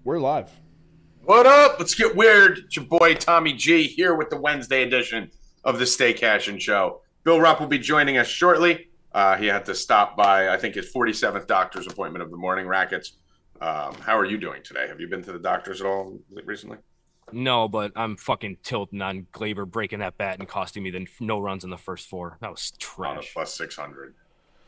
We're live. What up? Let's get weird. It's your boy Tommy G here with the Wednesday edition of the Stay Cashin show. Bill Rupp will be joining us shortly. He had to stop by, I think, his 47th doctor's appointment of the morning. Rackets. How are you doing today? Have you been to the doctors at all recently? No, but I'm fucking tilting on Glaber breaking that bat and costing me the no runs in the first four. That was trash. Plus 600.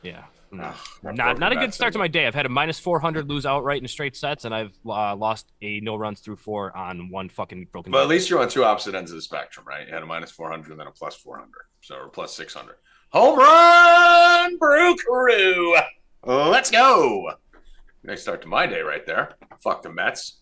Yeah. No. Not a good start to my day. I've had a minus 400 lose outright in straight sets, and I've lost a no runs through four on one fucking broken. But at least you're on two opposite ends of the spectrum, right? You had a minus 400 and then a plus 400. Or plus 600. Home run, Brew Crew. Let's go. Nice start to my day right there. Fuck the Mets.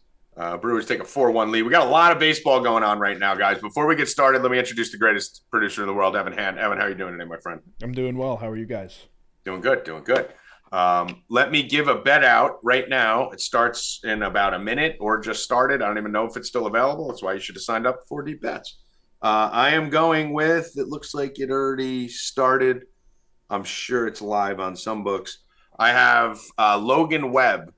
Brewers take a 4-1 lead. We got a lot of baseball going on right now, guys. Before we get started, let me introduce the greatest producer in the world, Evan Hand. Evan, how are you doing today, my friend? I'm doing well. How are you guys? Doing good. Let me give a bet out right now. It starts in about a minute or just started. I don't even know if it's still available. That's why you should have signed up for Deep Bets. I am going with, it looks like it already started. I'm sure it's live on some books. I have Logan Webb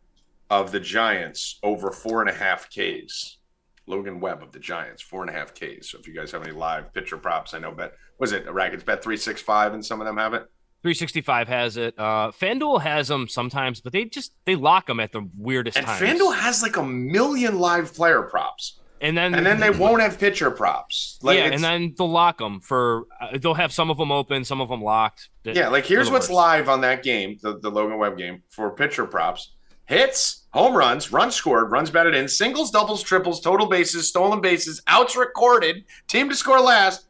of the Giants over 4.5 Ks. Logan Webb of the Giants, 4.5 Ks. So if you guys have any live pitcher props, I know Rackets Bet 365 and some of them have it. 365 has it. FanDuel has them sometimes, but they lock them at the weirdest times. And FanDuel has like a million live player props. And then they won't have pitcher props. And then they'll lock them for they'll have some of them open, some of them locked. Here's what's live on that game, the Logan Webb game, for pitcher props. Hits, home runs, runs scored, runs batted in, singles, doubles, triples, total bases, stolen bases, outs recorded, team to score last,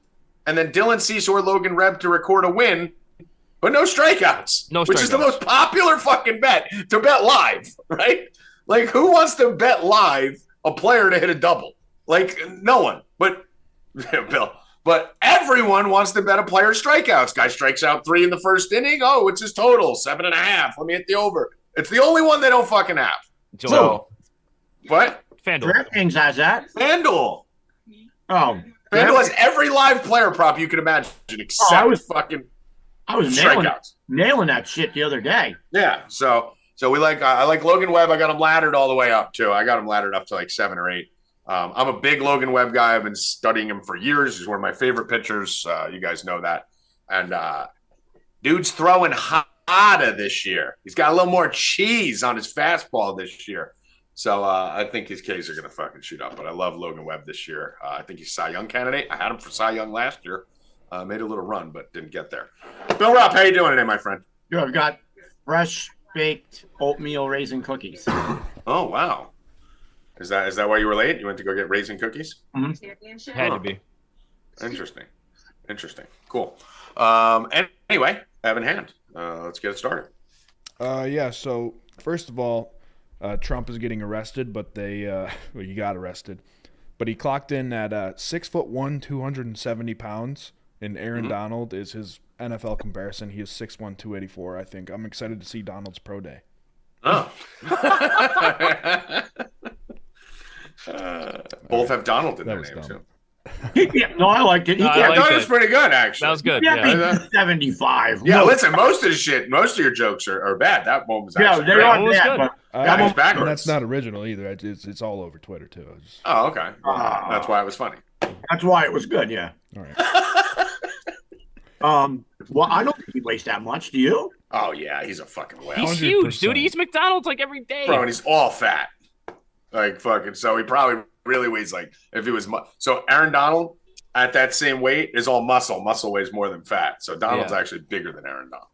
and then Dylan Cease or Logan Webb to record a win, but no strikeouts. Which is the most popular fucking bet to bet live, right? Like, who wants to bet live a player to hit a double? Like, no one. But, Bill, but everyone wants to bet a player strikeouts. Guy strikes out 3 in the first inning. Oh, it's his total, 7.5. Let me hit the over. It's the only one they don't fucking have. So, what? FanDuel. DraftKings has that. FanDuel. Oh. FanDuel has every live player prop you can imagine except I was nailing that shit the other day. Yeah. So I like Logan Webb. I got him laddered all the way up too. I got him laddered up to like 7 or 8. I'm a big Logan Webb guy. I've been studying him for years. He's one of my favorite pitchers. You guys know that. And dude's throwing hotter this year. He's got a little more cheese on his fastball this year. So I think his Ks are going to fucking shoot up. But I love Logan Webb this year. I think he's Cy Young candidate. I had him for Cy Young last year. Made a little run, but didn't get there. Bill Rupp, how you doing today, my friend? Good. I've got fresh baked oatmeal raisin cookies. Oh, wow. Is that why you were late? You went to go get raisin cookies? Mm-hmm. Had to be. Interesting. Cool. Anyway, Evan Hand. Let's get it started. So first of all, Trump is getting arrested, but he got arrested. But he clocked in at 6'1", 270 pounds, and Aaron Donald is his NFL comparison. He is 6'1", 284, I think. I'm excited to see Donald's pro day. Oh. Both have Donald in their names, too. No, I liked it. I thought it was pretty good, actually. That was good. Yeah. 75. Yeah, listen, most of your jokes are bad. That one was actually they're not bad, but that one's backwards. And that's not original either. It's all over Twitter, too. Oh, okay. That's why it was funny. That's why it was good, yeah. All right. Well, I don't think he weighs that much. Do you? Oh, yeah, he's a fucking whale. He's huge, dude. He eats McDonald's like every day. Bro, and he's all fat. Like, fucking, so he probably really weighs like, if he was, so Aaron Donald at that same weight is all muscle. Muscle weighs more than fat. So Donald's actually bigger than Aaron Donald.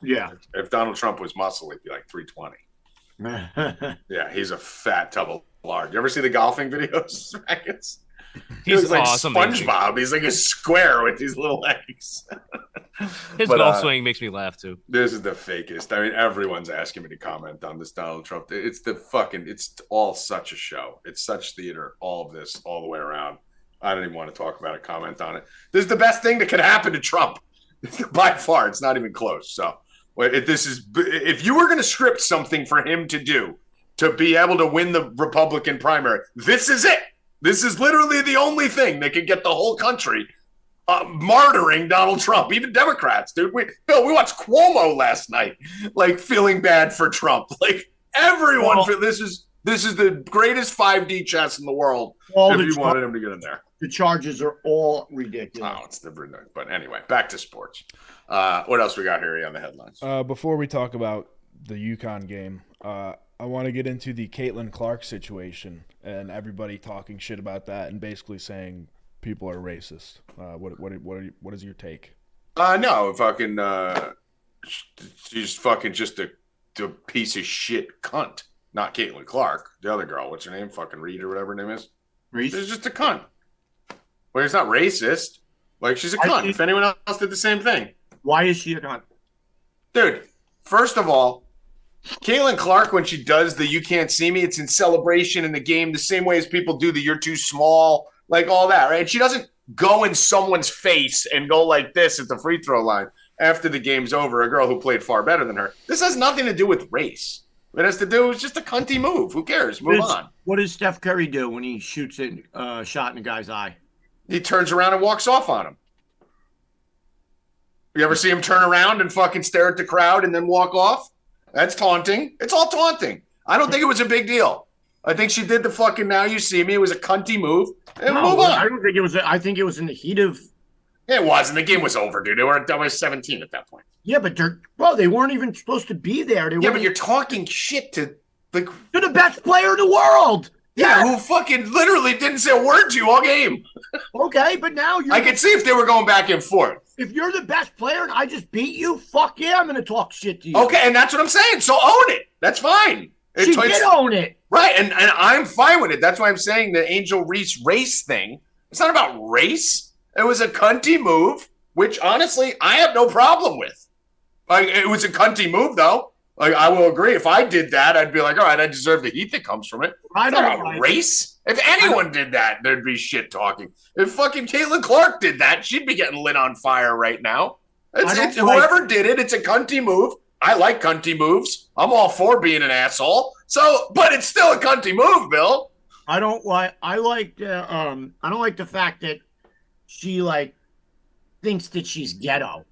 Yeah. If Donald Trump was muscle, he'd be like 320. Yeah, he's a fat tub of lard. You ever see the golfing videos? Rackets? He's like awesome, SpongeBob. He's like a square with these little legs. His golf swing makes me laugh too. This is the fakest. I mean, everyone's asking me to comment on this Donald Trump. It's all such a show. It's such theater, all of this, all the way around. I don't even want to talk about it, comment on it. This is the best thing that could happen to Trump. By far, it's not even close. So if you were going to script something for him to do to be able to win the Republican primary, this is it. This is literally the only thing that could get the whole country martyring Donald Trump, even Democrats, dude. We watched Cuomo last night, like feeling bad for Trump. Like everyone, this This is the greatest 5D chess in the world. If you wanted him to get in there. The charges are all ridiculous. Oh, it's never done. But anyway, back to sports. What else we got here on the headlines? Before we talk about the UConn game, I want to get into the Caitlin Clark situation and everybody talking shit about that and basically saying people are racist. What is your take? No, fucking. She's fucking just a piece of shit cunt. Not Caitlin Clark. The other girl. What's her name? Fucking Reed or whatever her name is. Reed? She's just a cunt. Well, it's not racist. Like, she's a cunt. If anyone else did the same thing. Why is she a cunt? Dude, first of all, Caitlin Clark, when she does the "you can't see me," it's in celebration in the game the same way as people do the "you're too small," like all that, right? She doesn't go in someone's face and go like this at the free throw line after the game's over, a girl who played far better than her. This has nothing to do with race. It has to do with just a cunty move. Who cares? Move on. What does Steph Curry do when he shoots a shot in a guy's eye? He turns around and walks off on him. You ever see him turn around and fucking stare at the crowd and then walk off? That's taunting. It's all taunting. I don't think it was a big deal. I think she did the fucking "now you see me." It was a cunty move. And move on. I don't think it was. I think it was in the heat of. It wasn't. The game was over, dude. They were 17 at that point. Yeah, but they weren't even supposed to be there. But you're talking shit to the best player in the world. Yeah, who fucking literally didn't say a word to you all game. Okay, but now I could see if they were going back and forth. If you're the best player and I just beat you, fuck yeah, I'm going to talk shit to you. Okay, and that's what I'm saying. So own it. That's fine. She did own it. Right, and I'm fine with it. That's why I'm saying the Angel Reese race thing. It's not about race. It was a cunty move, which honestly I have no problem with. Like, it was a cunty move, though. Like, I will agree. If I did that, I'd be like, all right, I deserve the heat that comes from it. It's not about race. If anyone did that, there'd be shit talking. If fucking Caitlin Clark did that, she'd be getting lit on fire right now. Whoever did it, it's a cunty move. I like cunty moves. I'm all for being an asshole. So, but it's still a cunty move, Bill. I don't like the fact that she thinks that she's ghetto.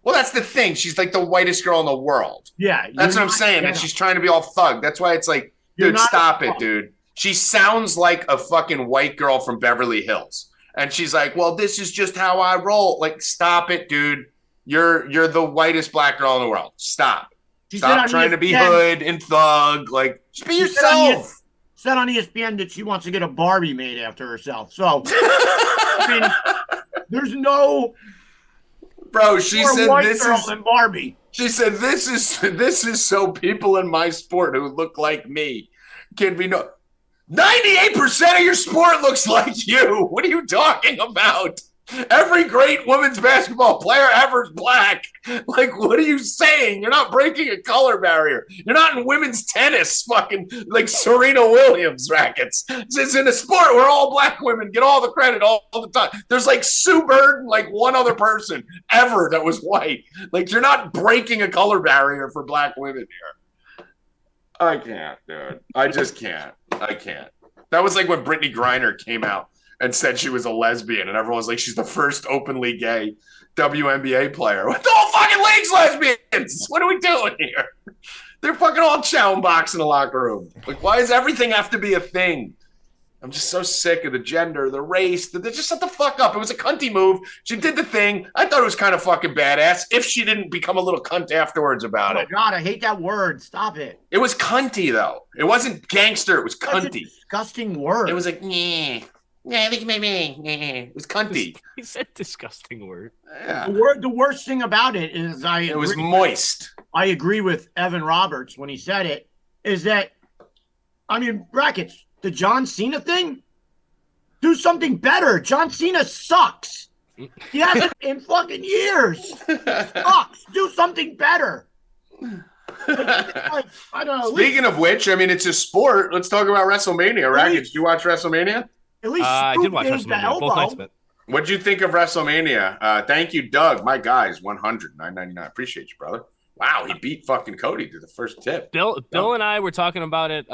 Well, that's the thing. She's like the whitest girl in the world. Yeah. That's what I'm saying. And she's trying to be all thug. That's why it's like, dude, stop it, dude. She sounds like a fucking white girl from Beverly Hills. And she's like, well, this is just how I roll. Like, stop it, dude. You're the whitest black girl in the world. Stop. Stop trying to be hood and thug. Like, just be yourself. Said on ESPN that she wants to get a Barbie made after herself. So, I mean, there's no... Bro, she said this is Barbie. She said this is so people in my sport who look like me can be 98% of your sport looks like you. What are you talking about? Every great women's basketball player ever is black. Like, what are you saying? You're not breaking a color barrier. You're not in women's tennis, fucking like Serena Williams rackets. It's in a sport where all black women get all the credit all the time. There's like Sue Bird and like one other person ever that was white. Like, you're not breaking a color barrier for black women here. I can't, dude. I just can't. I can't. That was like when Brittany Griner came out and said she was a lesbian, and everyone was like, she's the first openly gay WNBA player. What the whole fucking league's lesbians? What are we doing here? They're fucking all chowing box in the locker room. Like, why does everything have to be a thing? I'm just so sick of the gender, the race. They just shut the fuck up. It was a cunty move. She did the thing. I thought it was kind of fucking badass if she didn't become a little cunt afterwards about it. Oh, God, I hate that word. Stop it. It was cunty, though. It wasn't gangster. It was cunty. That's a disgusting word. It was like, yeah, look at me. It was cunty. He said disgusting word. Yeah. The worst thing about it is it was moist. I agree with Evan Roberts when he said it, is that, I mean, Rackets, the John Cena thing, do something better. John Cena sucks. He hasn't in fucking years. Sucks. Do something better. I don't know. Speaking of which, I mean, it's a sport. Let's talk about WrestleMania. Rackets, did you watch WrestleMania? At least I did watch WrestleMania, both nights of it. What'd you think of WrestleMania? Thank you, Doug. My guys, 100, $9.99. Appreciate you, brother. Wow, he beat fucking Cody to the first tip. Bill and I were talking about it,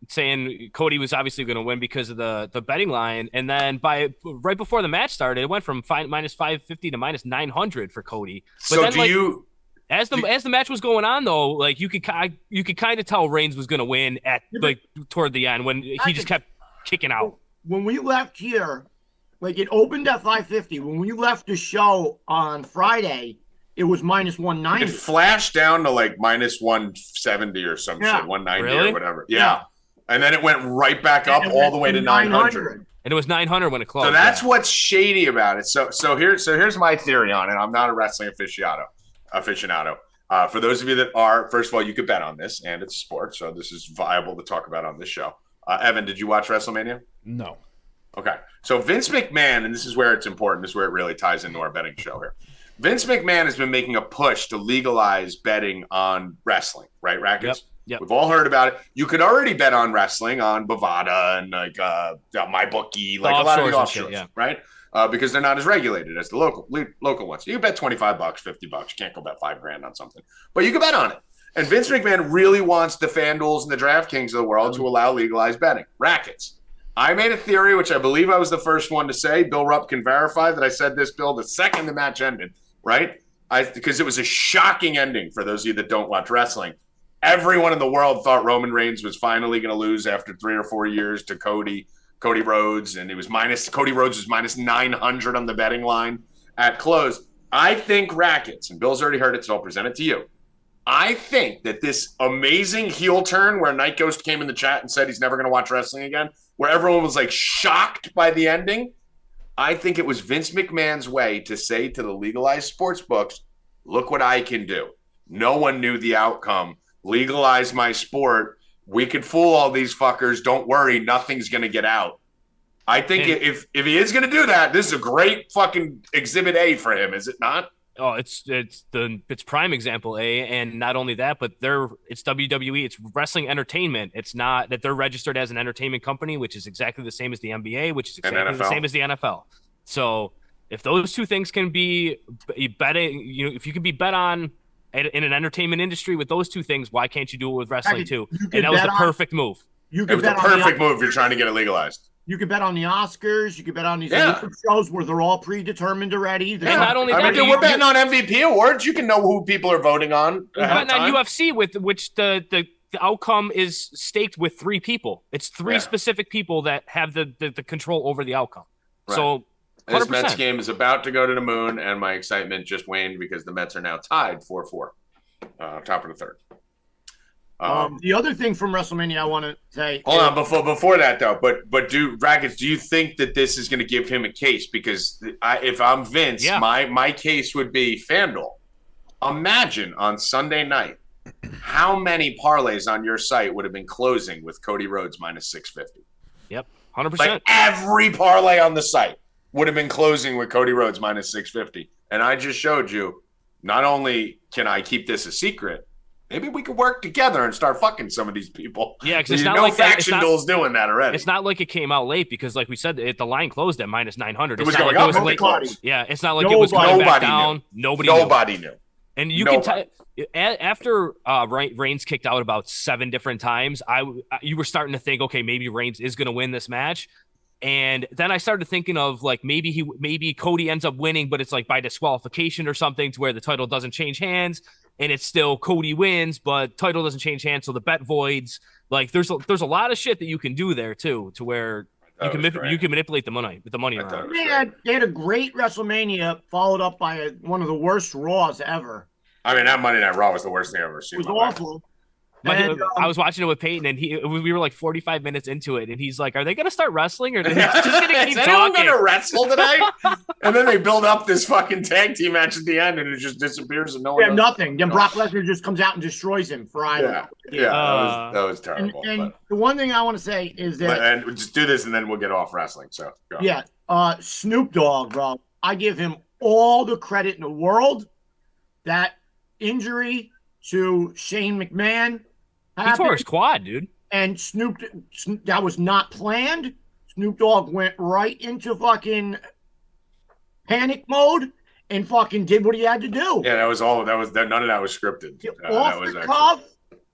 saying Cody was obviously going to win because of the betting line, and then right before the match started, it went from minus 550 to minus 900 for Cody. But so then, As the match was going on, though, like you could kind of tell Reigns was going to win at toward the end when he just kept kicking out. When we left here, like it opened at 550. When we left the show on Friday, it was minus 190. It flashed down to like minus 170 or some shit, 190 or whatever. Yeah. And then it went right back up all the way to 900. And it was 900 when it closed. So that's what's shady about it. So here's my theory on it. I'm not a wrestling aficionado. For those of you that are, first of all, you could bet on this, and it's a sport, so this is viable to talk about on this show. Evan, did you watch WrestleMania? No. Okay. So Vince McMahon, and this is where it's important, this is where it really ties into our betting show here. Vince McMahon has been making a push to legalize betting on wrestling, right, Rackets? Yep. We've all heard about it. You could already bet on wrestling on Bovada and like MyBookie, like a lot of the offshores, right? Because they're not as regulated as the local ones. You can bet $25, $50. You can't go bet $5,000 on something, but you can bet on it. And Vince McMahon really wants the FanDuels and the DraftKings of the world to allow legalized betting. Rackets. I made a theory, which I believe I was the first one to say. Bill Rupp can verify that I said this, Bill, the second the match ended, right? Because it was a shocking ending for those of you that don't watch wrestling. Everyone in the world thought Roman Reigns was finally going to lose after 3 or 4 years to Cody Rhodes, and Cody Rhodes was minus 900 on the betting line at close. I think Rackets, and Bill's already heard it, so I'll present it to you. I think that this amazing heel turn where Night Ghost came in the chat and said he's never going to watch wrestling again, where everyone was like shocked by the ending, I think it was Vince McMahon's way to say to the legalized sports books, look what I can do. No one knew the outcome. Legalize my sport. We could fool all these fuckers. Don't worry, nothing's going to get out. I think if he is going to do that, this is a great fucking exhibit A for him, is it not? Oh, it's prime example A, and not only that, but it's WWE, it's wrestling entertainment. It's not that they're registered as an entertainment company, which is exactly the same as the NBA, which is exactly the same as the NFL. So if those two things can be betting, if you can be bet on in an entertainment industry with those two things, why can't you do it with wrestling too? And that was the perfect move. It was the perfect move if you're trying to get it legalized. You could bet on the Oscars. You could bet on these shows where they're all predetermined already. And not only that, we're betting on MVP awards. You can know who people are voting on. We're betting on UFC, with which the outcome is staked with 3 people. It's 3 specific people that have the control over the outcome. Right. So 100%. This Mets game is about to go to the moon, and my excitement just waned because the Mets are now tied 4-4, top of the third. The other thing from WrestleMania I want to say. Hold on, before that though, but Rackets, do you think that this is going to give him a case? Because if I'm Vince, my case would be FanDuel. Imagine on Sunday night how many parlays on your site would have been closing with Cody Rhodes minus 650. Yep, 100%. Like every parlay on the site would have been closing with Cody Rhodes minus 650. And I just showed you, not only can I keep this a secret, maybe we could work together and start fucking some of these people. Yeah, because it's not like Faction Duel's doing that already. It's not like it came out late because, like we said, the line closed at minus 900. It was going up. Yeah, it's not like it was going back down. Nobody knew. And you can tell after Reigns kicked out about 7 different times, you were starting to think, okay, maybe Reigns is going to win this match. And then I started thinking of like maybe Cody ends up winning, but it's like by disqualification or something to where the title doesn't change hands. And it's still Cody wins, but title doesn't change hands, so the bet voids. Like there's a lot of shit that you can do there too, to where you can manipulate the money with the money around. They had a great WrestleMania followed up by one of the worst Raws ever. I mean, that Monday Night Raw was the worst thing I've ever seen. It was awful. I was watching it with Peyton, and we were like 45 minutes into it, and he's like, "Are they going to start wrestling, or are they just going to keep talking? Is anyone going to wrestle tonight?" And then they build up this fucking tag team match at the end, and it just disappears, and no one. Yeah, nothing. Then Brock Lesnar just comes out and destroys him for that was terrible. And the one thing I want to say is that, and just do this, and then we'll get off wrestling. So go. Snoop Dogg, bro, I give him all the credit in the world. That injury to Shane McMahon. He tore his quad, dude. And Snoop, that was not planned. Snoop Dogg went right into fucking panic mode and fucking did what he had to do. Yeah, none of that was scripted. Off the cuff,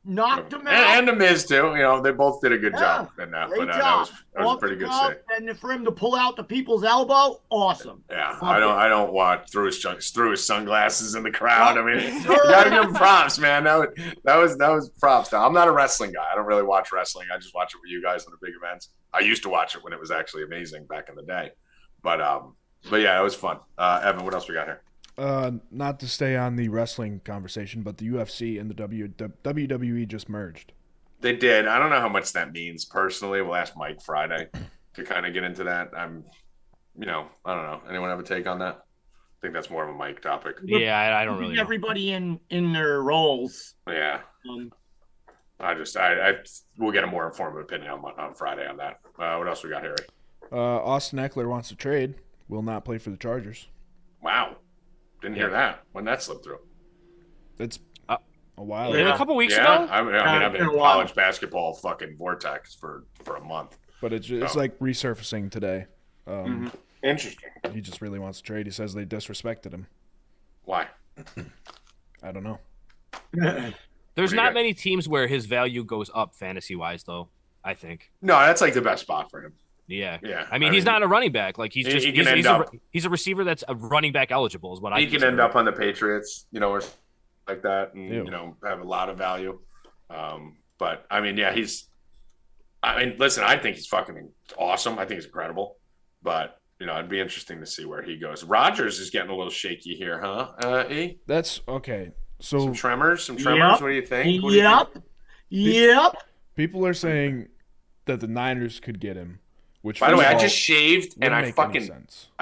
knocked him out. And The Miz, too. They both did a good job in that. But that was a pretty good save. And for him to pull out the people's elbow, awesome. Yeah, I don't watch through his sunglasses in the crowd. I mean, you gotta give him props, man. That was props. Now, I'm not a wrestling guy. I don't really watch wrestling. I just watch it with you guys on the big events. I used to watch it when it was actually amazing back in the day. But yeah, it was fun. Evan, what else we got here? Not to stay on the wrestling conversation, but the UFC and the WWE just merged. They did. I don't know how much that means personally. We'll ask Mike Friday to kind of get into that. I don't know. Anyone have a take on that? I think that's more of a Mike topic. Yeah, I don't really know. Everybody in their roles. Yeah. We'll get a more informed opinion on Friday on that. What else we got, Harry? Austin Eckler wants to trade. Will not play for the Chargers. Wow. Didn't hear that. When that slipped through. It's a while ago. A couple weeks ago? I've been in college basketball fucking vortex for a month. But it's like resurfacing today. Interesting. He just really wants to trade. He says they disrespected him. Why? I don't know. There's not many teams where his value goes up fantasy-wise, though, I think. No, that's like the best spot for him. Yeah. I mean, he's not a running back. Like he's a receiver that's a running back eligible is what I think. He can end up on the Patriots, or like that, and have a lot of value. But I mean, listen, I think he's fucking awesome. I think he's incredible. But it'd be interesting to see where he goes. Rodgers is getting a little shaky here, huh? E? That's okay. So some tremors. Yep. What do you think? Yep. People are saying that the Niners could get him. Which, by the way, I just shaved and I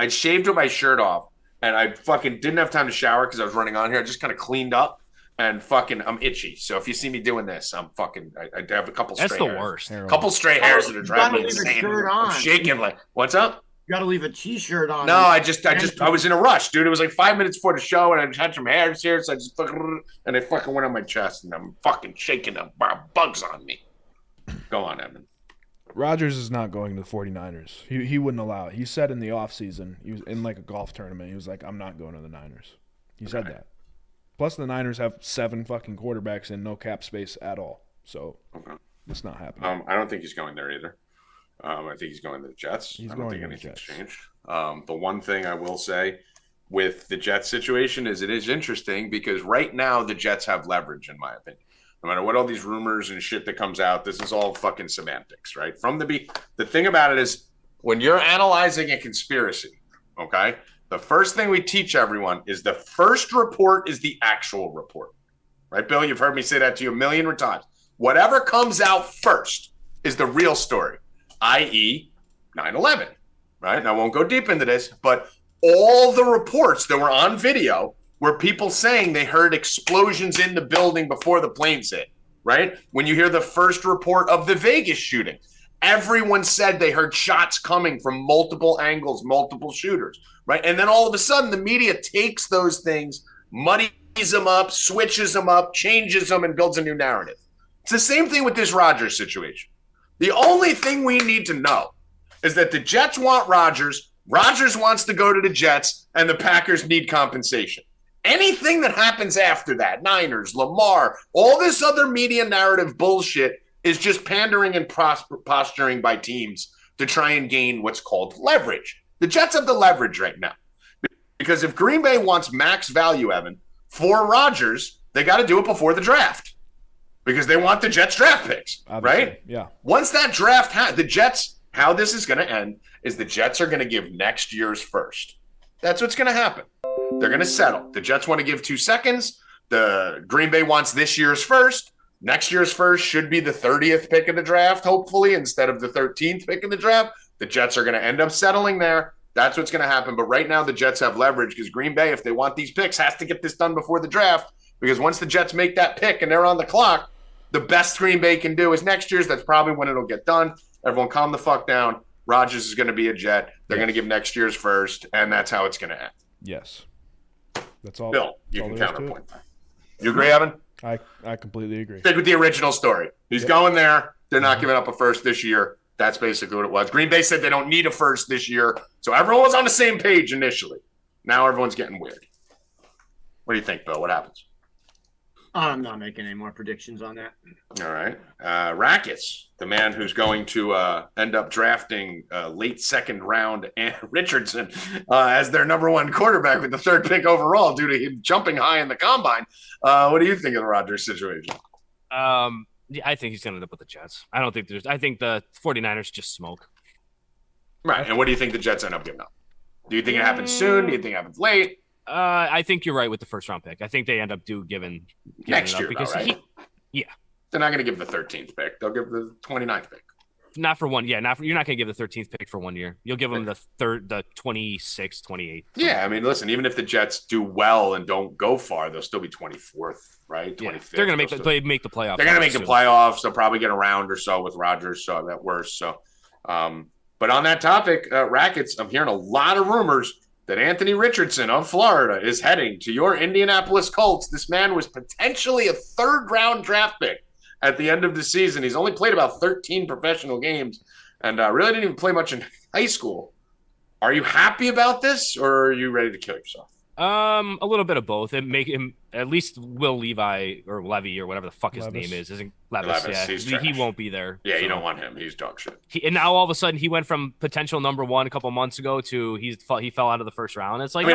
shaved with my shirt off and I fucking didn't have time to shower because I was running on here. I just kind of cleaned up and I'm itchy. So if you see me doing this, I'm I have a couple stray hairs. That's the worst. A couple stray hairs that are driving me insane. I'm shaking like, what's up? You got to leave a t-shirt on. No, I was in a rush, dude. It was like 5 minutes before the show and I just had some hairs here. So I just and they fucking went on my chest and I'm fucking shaking the bugs on me. Go on, Evan. Rodgers is not going to the 49ers. He wouldn't allow it. He said in the offseason, he was in like a golf tournament, he was like, I'm not going to the Niners. He said that. Plus the Niners have 7 fucking quarterbacks and no cap space at all. So it's not happening. I don't think he's going there either. I think he's going to the Jets. I don't think anything's changed. The one thing I will say with the Jets situation is it is interesting because right now the Jets have leverage, in my opinion. No matter what all these rumors and shit that comes out, this is all fucking semantics, right? The thing about it is when you're analyzing a conspiracy, okay, the first thing we teach everyone is the first report is the actual report, right, Bill? You've heard me say that to you a million times. Whatever comes out first is the real story, i.e. 9/11, right? And I won't go deep into this, but all the reports that were on video were people saying they heard explosions in the building before the planes hit, right? When you hear the first report of the Vegas shooting, everyone said they heard shots coming from multiple angles, multiple shooters, right? And then all of a sudden, the media takes those things, muddies them up, switches them up, changes them, and builds a new narrative. It's the same thing with this Rodgers situation. The only thing we need to know is that the Jets want Rodgers, Rodgers wants to go to the Jets, and the Packers need compensation. Anything that happens after that, Niners, Lamar, all this other media narrative bullshit is just pandering and posturing by teams to try and gain what's called leverage. The Jets have the leverage right now. Because if Green Bay wants max value, Evan, for Rodgers, they got to do it before the draft. Because they want the Jets draft picks, obviously, right? Yeah. Once that draft, the Jets, how this is going to end is the Jets are going to give next year's first. That's what's going to happen. They're going to settle. The Jets want to give 2 seconds. The Green Bay wants this year's first. Next year's first should be the 30th pick of the draft, hopefully, instead of the 13th pick of the draft. The Jets are going to end up settling there. That's what's going to happen. But right now, the Jets have leverage because Green Bay, if they want these picks, has to get this done before the draft. Because once the Jets make that pick and they're on the clock, the best Green Bay can do is next year's. That's probably when it'll get done. Everyone calm the fuck down. Rodgers is going to be a Jet. They're going to give next year's first, and that's how it's going to end. Yes. That's all. Bill, you can counterpoint that. You agree, Evan? I completely agree. Stick with the original story. He's going there. They're not giving up a first this year. That's basically what it was. Green Bay said they don't need a first this year, so everyone was on the same page initially. Now everyone's getting weird. What do you think, Bill? What happens? I'm not making any more predictions on that. All right. Rackets, the man who's going to end up drafting late second round Richardson as their number one quarterback with the third pick overall due to him jumping high in the combine. What do you think of the Rodgers situation? Yeah, I think he's going to end up with the Jets. I think the 49ers just smoke. Right. And what do you think the Jets end up giving up? Do you think it happens soon? Do you think it happens late? I think you're right with the first round pick. I think they end up giving next year because right? They're not going to give the 13th pick. They'll give the 29th pick. Not for one. Yeah, you're not going to give the 13th pick for 1 year. You'll give them the 26th, 28th. Yeah, I mean, listen, even if the Jets do well and don't go far, they'll still be 24th, right? 25th. Yeah, they're going to make the playoffs. They're going to make the playoffs. They'll probably get a round or so with Rodgers, so at worst. So, but on that topic, Rackets, I'm hearing a lot of rumors that Anthony Richardson of Florida is heading to your Indianapolis Colts. This man was potentially a third-round draft pick at the end of the season. He's only played about 13 professional games and really didn't even play much in high school. Are you happy about this, or are you ready to kill yourself? A little bit of both. It make him at least Will Levi or Levy or whatever the fuck his name is. Isn't Levis? Yeah, he won't be there. Yeah, so. You don't want him. He's dog shit. And now all of a sudden he went from potential number one a couple months ago to he fell out of the first round. It's like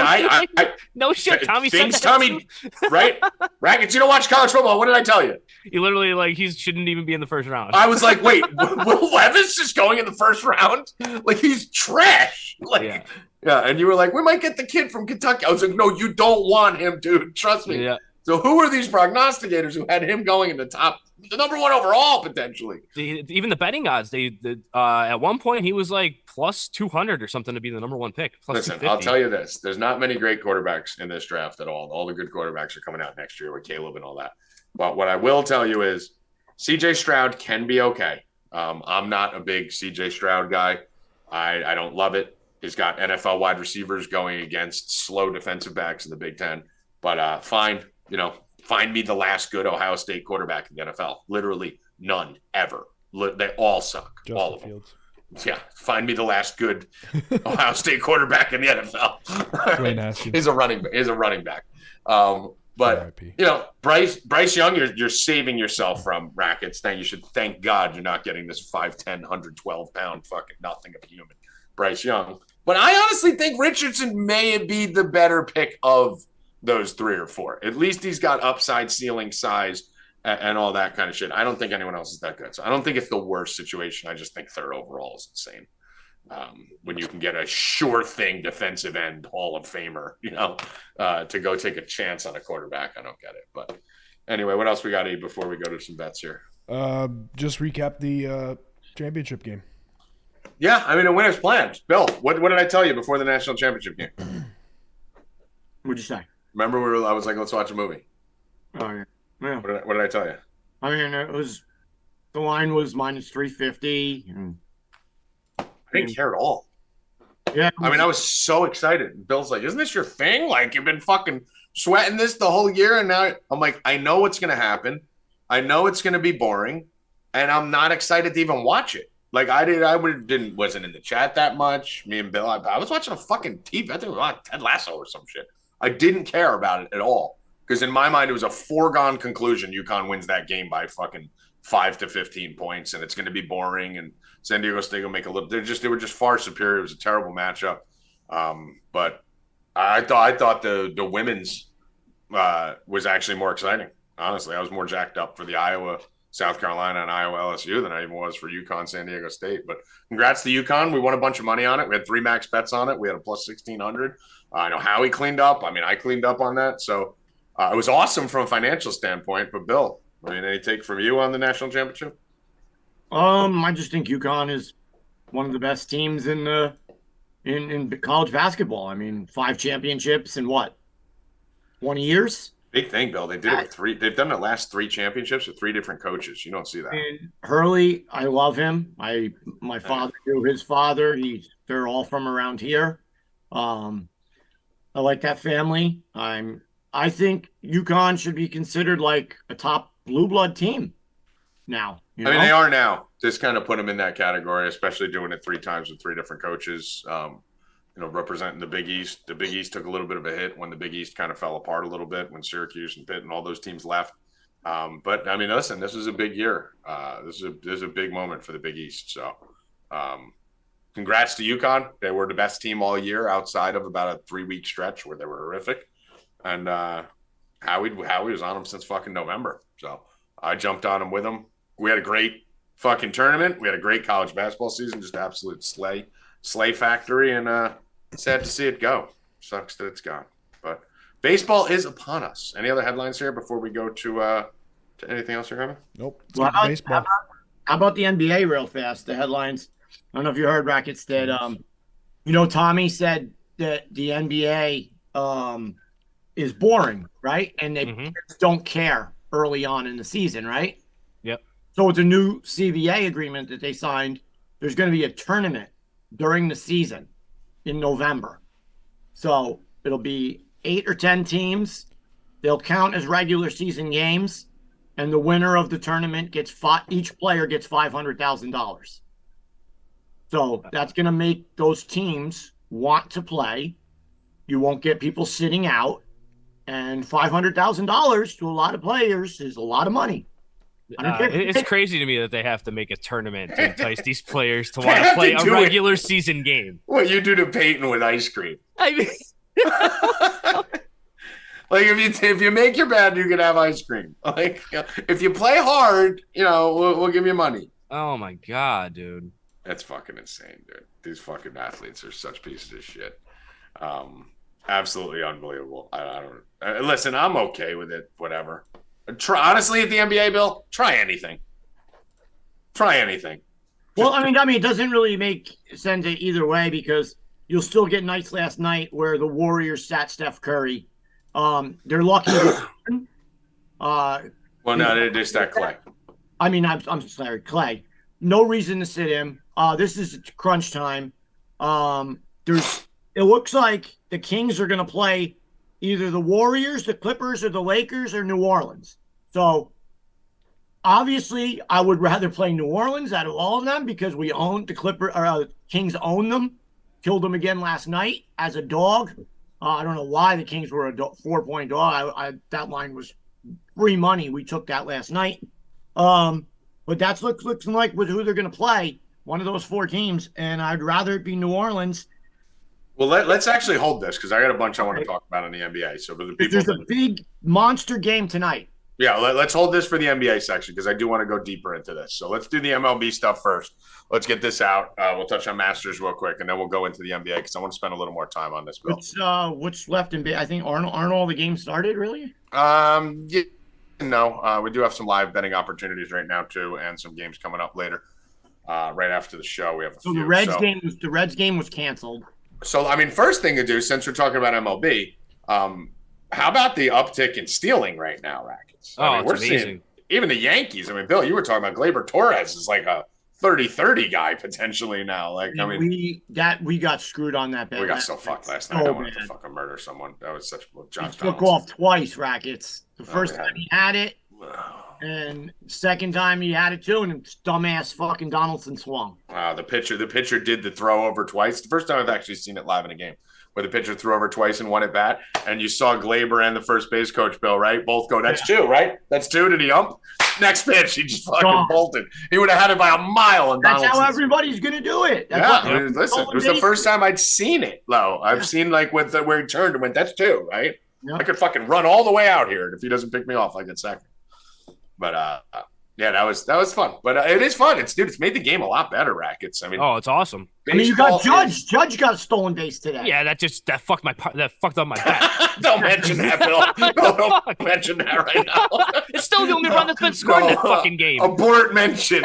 no shit. Tommy said that. Tommy, right? Rackets, you don't watch college football. What did I tell you? He literally he shouldn't even be in the first round. I was like, wait, Will Levis is going in the first round? Like he's trash. Yeah, and you were like, we might get the kid from Kentucky. I was like, no, you don't want him, dude. Trust me. Yeah. So who are these prognosticators who had him going in the number one overall potentially? Even the betting odds, at one point he was like plus 200 or something to be the number one pick. Listen, I'll tell you this: there's not many great quarterbacks in this draft at all. All the good quarterbacks are coming out next year with Caleb and all that. But what I will tell you is, C.J. Stroud can be okay. I'm not a big C.J. Stroud guy. I don't love it. He's got NFL wide receivers going against slow defensive backs in the Big Ten. But fine, find me the last good Ohio State quarterback in the NFL. Literally none ever. They all suck. Justin all of Fields. Them. Yeah, find me the last good Ohio State quarterback in the NFL. He's a running back. But Bryce Young, you're saving yourself from Rackets. Now you should thank God you're not getting this 5'10", 112-pound fucking nothing of a human Bryce Young. But I honestly think Richardson may be the better pick of those three or four. At least he's got upside, ceiling, size, and all that kind of shit. I don't think anyone else is that good. So I don't think it's the worst situation. I just think third overall is insane. When you can get a sure thing defensive end Hall of Famer, to go take a chance on a quarterback. I don't get it. But anyway, what else we got to eat before we go to some bets here? Just recap the championship game. Yeah, I mean, a winner's planned. Bill, what did I tell you before the national championship game? What'd you say? Remember, I was like, let's watch a movie. Oh, yeah. What did I tell you? I mean, the line was minus 350. I didn't care at all. Yeah. I mean, I was so excited. Bill's like, isn't this your thing? Like, you've been fucking sweating this the whole year. And now I'm like, I know what's going to happen. I know it's going to be boring. And I'm not excited to even watch it. Like wasn't in the chat that much. Me and Bill, I was watching a fucking TV. I think it was Ted Lasso or some shit. I didn't care about it at all because in my mind it was a foregone conclusion. UConn wins that game by fucking 5 to 15 points, and it's going to be boring. And San Diego State will make a little. They were just far superior. It was a terrible matchup. But I thought the women's was actually more exciting. Honestly, I was more jacked up for the Iowa. South Carolina and Iowa LSU than I even was for UConn San Diego State. But congrats to UConn. We won a bunch of money on it. We had 3 max bets on it. We had a plus 1,600. I know Howie cleaned up. I mean, I cleaned up on that. So it was awesome from a financial standpoint. But Bill, I mean, any take from you on the national championship? I just think UConn is one of the best teams in college basketball. I mean, 5 championships in 20 years? Big thing, Bill. They did it with 3. They've done the last 3 championships with 3 different coaches. You don't see that. And Hurley, I love him. My father knew his father. They're all from around here. I like that family. I think UConn should be considered like a top blue blood team now. I mean, they are now. Just kind of put them in that category, especially doing it 3 times with 3 different coaches. Representing the Big East. The Big East took a little bit of a hit when the Big East kind of fell apart a little bit when Syracuse and Pitt and all those teams left. But I mean, listen, this is a big year. This is a big moment for the Big East. So, congrats to UConn. They were the best team all year outside of about a 3-week stretch where they were horrific. And Howie was on them since fucking November. So I jumped on them with him. We had a great fucking tournament. We had a great college basketball season, just absolute slay factory. And sad to see it go. Sucks that it's gone. But baseball is upon us. Any other headlines here before we go to anything else you're having? Nope. Well, how about the NBA real fast? The headlines. I don't know if you heard Rackets that Tommy said that the NBA is boring, right? And they don't care early on in the season, right? Yep. So with the new CBA agreement that they signed, there's going to be a tournament during the season in November. So it'll be 8 or 10 teams. They'll count as regular season games, and the winner of the tournament each player gets $500,000. So that's going to make those teams want to play. You won't get people sitting out, and $500,000 to a lot of players is a lot of money. It's crazy to me that they have to make a tournament to entice these players to want to play a regular season game. What you do to Peyton with ice cream? I mean, like if you make your bed, you can have ice cream. Like if you play hard, we'll give you money. Oh my god, dude, that's fucking insane, dude. These fucking athletes are such pieces of shit. Absolutely unbelievable. I don't listen. I'm okay with it. Whatever. Honestly, at the NBA, Bill, try anything. Well, I mean, it doesn't really make sense either way because you'll still get nights last night where the Warriors sat Steph Curry. They're lucky. Well, no, they sat Clay. I mean, I'm sorry, Clay. No reason to sit him. This is crunch time. It looks like the Kings are going to play either the Warriors, the Clippers, or the Lakers, or New Orleans. So, obviously, I would rather play New Orleans out of all of them because we own the Kings own them. Killed them again last night as a dog. I don't know why the Kings were a 4-point dog. That line was free money. We took that last night. But that's looking like with who they're going to play, one of those 4 teams, and I'd rather it be New Orleans. Well, let's actually hold this because I got a bunch I want to talk about in the NBA. So for the people, there's a big monster game tonight. Yeah, let's hold this for the NBA section because I do want to go deeper into this. So let's do the MLB stuff first. Let's get this out. We'll touch on Masters real quick, and then we'll go into the NBA because I want to spend a little more time on this, Bill. What's left in? I think aren't all the games started really? Yeah, no. We do have some live betting opportunities right now too, and some games coming up later. Right after the show, we have a few. The Reds game was canceled. So, I mean, first thing to do, since we're talking about MLB, how about the uptick in stealing right now, Rackets? We're seeing even the Yankees. I mean, Bill, you were talking about Gleyber Torres is like a 30-30 guy potentially now. Like, we got screwed on that bet. We got so fucked last night. I wanted to fucking murder someone. That was such John. Took off twice, Rackets. The first time he had it, and second time he had it too, and dumbass fucking Donaldson swung. Wow, the pitcher did the throw over twice. The first time I've actually seen it live in a game, where the pitcher threw over twice and won at bat, and you saw Gleyber and the first base coach, Bill, right? Both go, that's 2, right? That's 2. Did he ump? Next pitch, he just fucking bolted. He would have had it by a mile. And that's how everybody's going to do it. Listen, it was the first time I'd seen it, though. I've seen like where he turned and went, that's 2, right? Yep. I could fucking run all the way out here, and if he doesn't pick me off, I get second. But yeah, that was fun. But it is fun. It's made the game a lot better, Rackets. I mean, it's awesome. You got Judge. Judge got a stolen base today. Yeah, that fucked up my bet. Don't mention that, Bill. Don't mention that right now. It's still the only run that's been scored in that fucking game. Abort mention.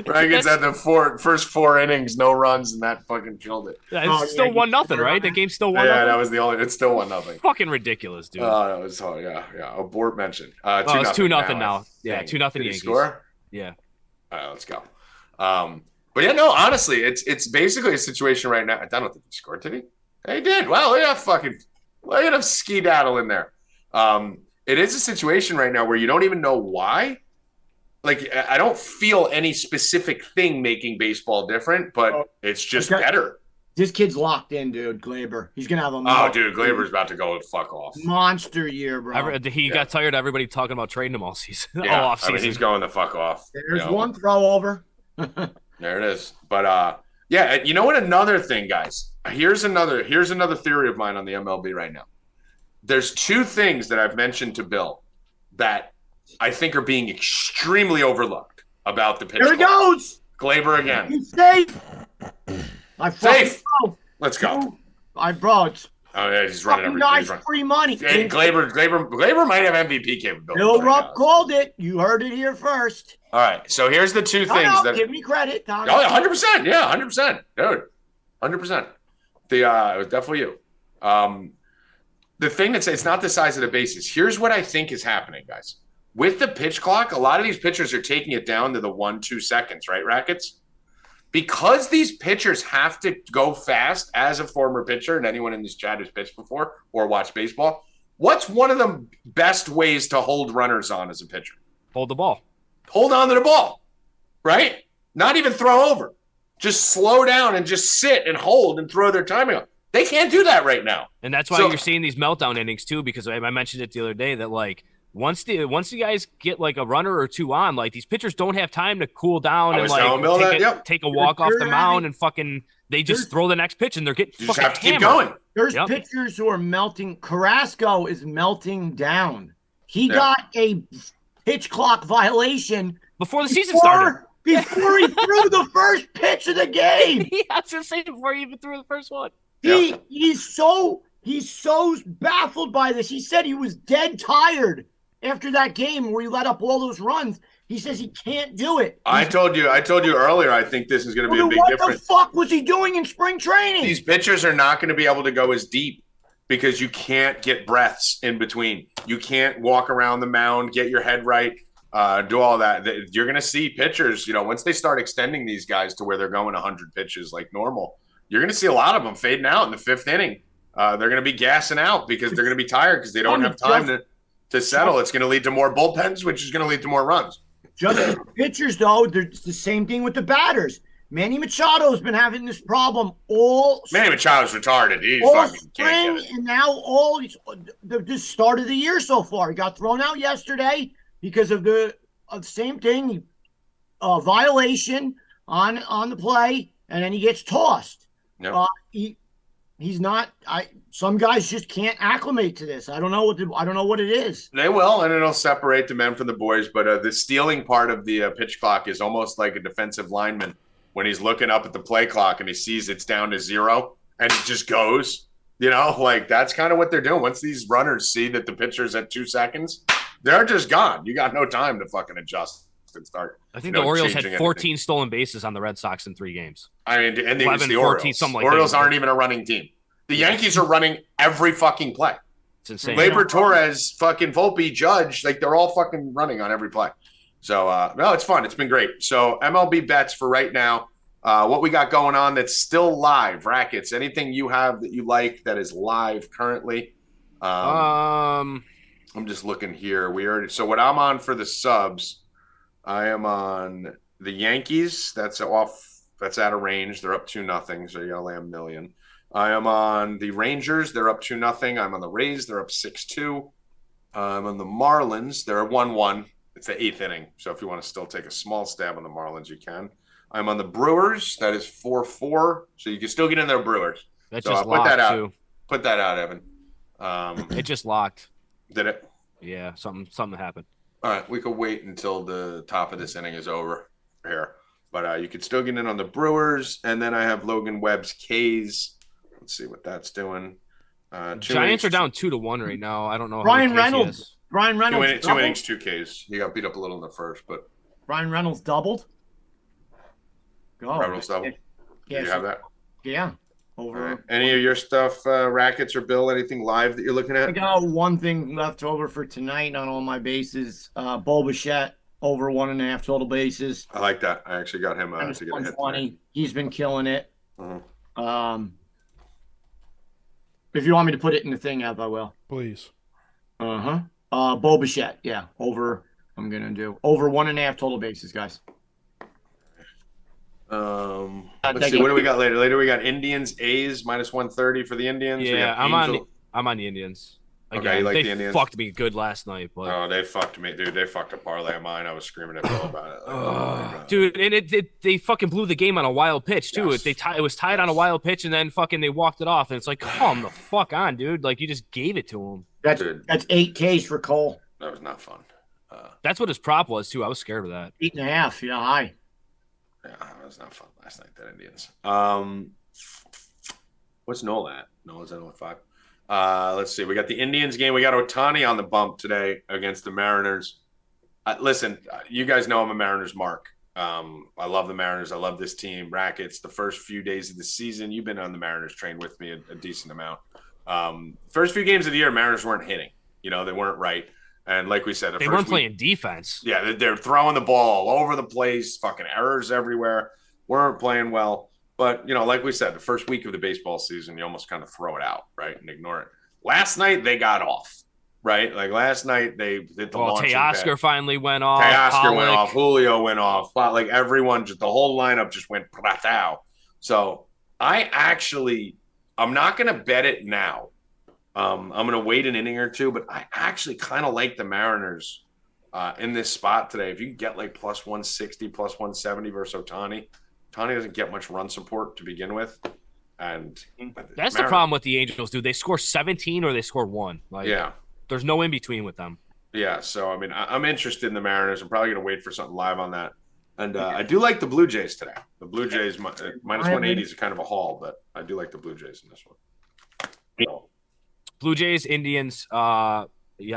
Rackets had the first 4 innings, no runs, and that fucking killed it. Yeah, it's still 1-0, right? The game's still 1-0. Yeah, that was the only. It's still 1-0. Fucking ridiculous, dude. That was yeah. Abort mention. It's 2-0 now. Yeah, 2-0 Yankees. Score? Yeah. All right, let's go. But yeah, no, honestly, it's basically a situation right now. I don't think he scored, did he? He did. Well, look at him ski-daddle in there. It is a situation right now where you don't even know why. Like, I don't feel any specific thing making baseball different, but it's just better. This kid's locked in, dude. Glaber. He's gonna have a Glaber's about to go fuck off. Monster year, bro. He got tired of everybody talking about trading him all season. Yeah, all off season. he's going the fuck off. There's one throw over. There it is. But yeah, you know what? Another thing, guys. Here's another theory of mine on the MLB right now. There's two things that I've mentioned to Bill that I think are being extremely overlooked about the pitch. Here it goes. Glaber again. He's safe. Safe. Let's go. It's Oh yeah, he's running everything. Nice free money. Hey, Glaber might have MVP capability. Bill Rupp called it. You heard it here first. All right, so here's the two things that give me credit, Tom. Oh, 100%. Yeah, 100%. Dude, 100%. It was definitely you. The thing that's it's not the size of the bases. Here's what I think is happening, guys. With the pitch clock, a lot of these pitchers are taking it down to the 1-2 seconds, right, Rackets? Because these pitchers have to go fast, as a former pitcher, and anyone in this chat who's pitched before or watched baseball, what's one of the best ways to hold runners on as a pitcher? Hold the ball. Hold on to the ball, right? Not even throw over. Just slow down and just sit and hold and throw their timing up. They can't do that right now. And that's why you're seeing these meltdown innings too, because I mentioned it the other day that like once the guys get like a runner or two on, like these pitchers don't have time to cool down and like take a walk off the mound and fucking they just throw the next pitch and they're getting fucking have to hammered. keep going. There's pitchers who are melting. Carrasco is melting down. He got a pitch clock violation before the season started. Before he threw the first pitch of the game. Yeah, I was gonna say before he even threw the first one. He's so baffled by this. He said he was dead tired after that game where he let up all those runs. He says he can't do it. I told you earlier, I think this is going to be a big difference. What the fuck was he doing in spring training? These pitchers are not going to be able to go as deep because you can't get breaths in between. You can't walk around the mound, get your head right, do all that. You're going to see pitchers, once they start extending these guys to where they're going 100 pitches like normal, you're going to see a lot of them fading out in the fifth inning. They're going to be gassing out because they're going to be tired because they don't have time to settle. It's going to lead to more bullpens, which is going to lead to more runs. Just the pitchers, though, it's the same thing with the batters. Manny Machado's been having this problem Manny Machado's retarded. He's all fucking spring and now all the start of the year so far. He got thrown out yesterday because of the same thing, violation on the play, and then he gets tossed. Yep. He's not. Some guys just can't acclimate to this. I don't know what it is. They will, and it'll separate the men from the boys. But the stealing part of the pitch clock is almost like a defensive lineman when he's looking up at the play clock and he sees it's down to 0 and he just goes. Like that's kind of what they're doing. Once these runners see that the pitcher's at 2 seconds, they're just gone. You got no time to fucking adjust and start. I think the Orioles had 14 stolen bases on the Red Sox in 3 games. I mean, and 11, the 14, something like Orioles that. aren't even a running team. The Yankees are running every fucking play. It's insane. Labor, Torres, fucking Volpe, Judge, like they're all fucking running on every play. So, no, it's fun. It's been great. So, MLB Bets for right now. What we got going on that's still live, Rackets. Anything you have that you like that is live currently? I'm just looking here. So, what I'm on for the subs, I am on the Yankees. That's out of range. They're up 2-0, so you gotta lay $1 million. I am on the Rangers. They're up 2-0. I'm on the Rays. They're up 6-2. I'm on the Marlins. They're 1-1. It's the 8th inning. So if you want to still take a small stab on the Marlins, you can. I'm on the Brewers. That is 4-4. So you can still get in there, Brewers. That so just put that out. Too. Put that out, Evan. It just locked. Did it? Yeah, something happened. All right, we could wait until the top of this inning is over here. But you could still get in on the Brewers. And then I have Logan Webb's K's. Let's see what that's doing. Giants are down 2-1 right now. I don't know. Brian Reynolds. 2 innings, 2 Ks. He got beat up a little in the first, but Brian Reynolds doubled. Go. Reynolds doubled. Yeah, Do you have that? Yeah. Over. Right. Any of your stuff, Rackets or Bill? Anything live that you're looking at? I got one thing left over for tonight on all my bases. Bo Bichette over 1.5 total bases. I like that. I actually got him to get a hit. 120. He's been killing it. Uh-huh. If you want me to put it in the thing, Ev, I will. Please. Bo Bichette, yeah. I'm gonna do over 1.5 total bases, guys. Let's see. What do we got later? Later we got Indians, A's -130 for the Indians. Yeah, I'm on the Indians. Again, okay, you like they the Indians? Fucked me good last night. But... Oh, they fucked me, dude. They fucked a parlay of mine. I was screaming at Bill about it. Like, dude, and they fucking blew the game on a wild pitch too. Yes. It was tied on a wild pitch, and then fucking they walked it off. And it's like, come the fuck on, dude. Like you just gave it to him. That's 8Ks for Cole. That was not fun. That's what his prop was too. I was scared of that. 8.5. Yeah, high. Yeah, that was not fun last night. That Indians. What's Noel at? Noel's at 5. Let's see. We got the Indians game. We got Ohtani on the bump today against the Mariners. Listen, you guys know I'm a Mariners mark. I love the Mariners. I love this team. Rackets, the first few days of the season, you've been on the Mariners train with me a decent amount. First few games of the year, Mariners weren't hitting. They weren't right. And like we said, they weren't playing defense. Yeah, they're throwing the ball all over the place, fucking errors everywhere. Weren't playing well. But, like we said, the first week of the baseball season, you almost kind of throw it out, right, and ignore it. Last night, they got off, right? Like, last night, they did the launching pad. Teoscar finally went off. Teoscar went off. Julio went off. Like, everyone, the whole lineup just went pratao. So, I'm not going to bet it now. I'm going to wait an inning or two, but I actually kind of like the Mariners in this spot today. If you can get, like, plus 160, plus 170 versus Ohtani doesn't get much run support to begin with. And that's the problem with the Angels, dude. They score 17 or they score 1. Like, yeah. There's no in between with them. Yeah. So, I'm interested in the Mariners. I'm probably going to wait for something live on that. And I do like the Blue Jays today. The Blue Jays -180 is kind of a haul, but I do like the Blue Jays in this one. So. Blue Jays, Indians. Yeah,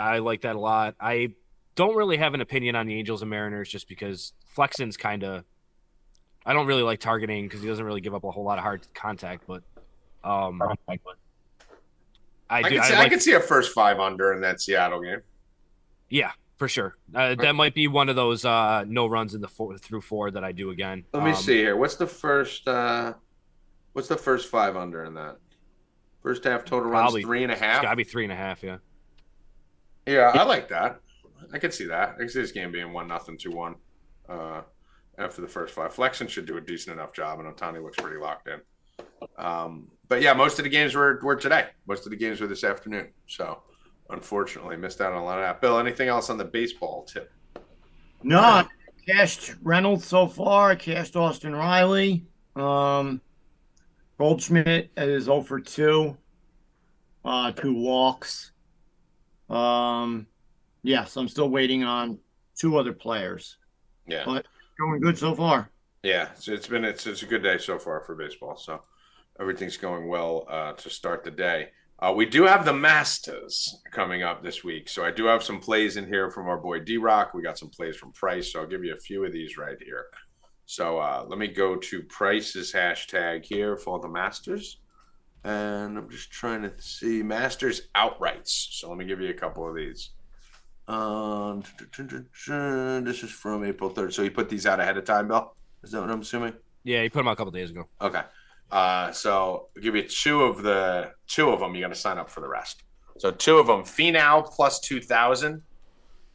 I like that a lot. I don't really have an opinion on the Angels and Mariners just because Flexen's kind of. I don't really like targeting because he doesn't really give up a whole lot of hard contact, but I could see a first 5 under in that Seattle game. Yeah, for sure. That might be one of those no runs in the 4 through 4 that I do again. Let me see here. What's the first 5 under in that? First half total runs 3.5. It's gotta be 3.5. Yeah. Yeah, I like that. I could see that. I can see this game being 1-0, 2-1. After the first 5. Flexen should do a decent enough job, and Ohtani looks pretty locked in. But, yeah, most of the games were today. Most of the games were this afternoon. So, unfortunately, missed out on a lot of that. Bill, anything else on the baseball tip? No, I cashed Reynolds so far. I cashed Austin Riley. Goldschmidt is 0 for 2. 2 walks. Yeah, so I'm still waiting on 2 other players. Yeah. But going good so far. Yeah, so it's a good day so far for baseball. So everything's going well to start the day. We do have the Masters coming up this week. So I do have some plays in here from our boy D-Rock. We got some plays from Price. So I'll give you a few of these right here. So let me go to Price's hashtag here for the Masters. And I'm just trying to see Masters outrights. So let me give you a couple of these. This is from April 3rd. So he put these out ahead of time, Bill? Is that what I'm assuming? Yeah, he put them out a couple days ago. Okay. So I'll give you 2 of them. You got to sign up for the rest. So 2 of them, Finau plus 2,000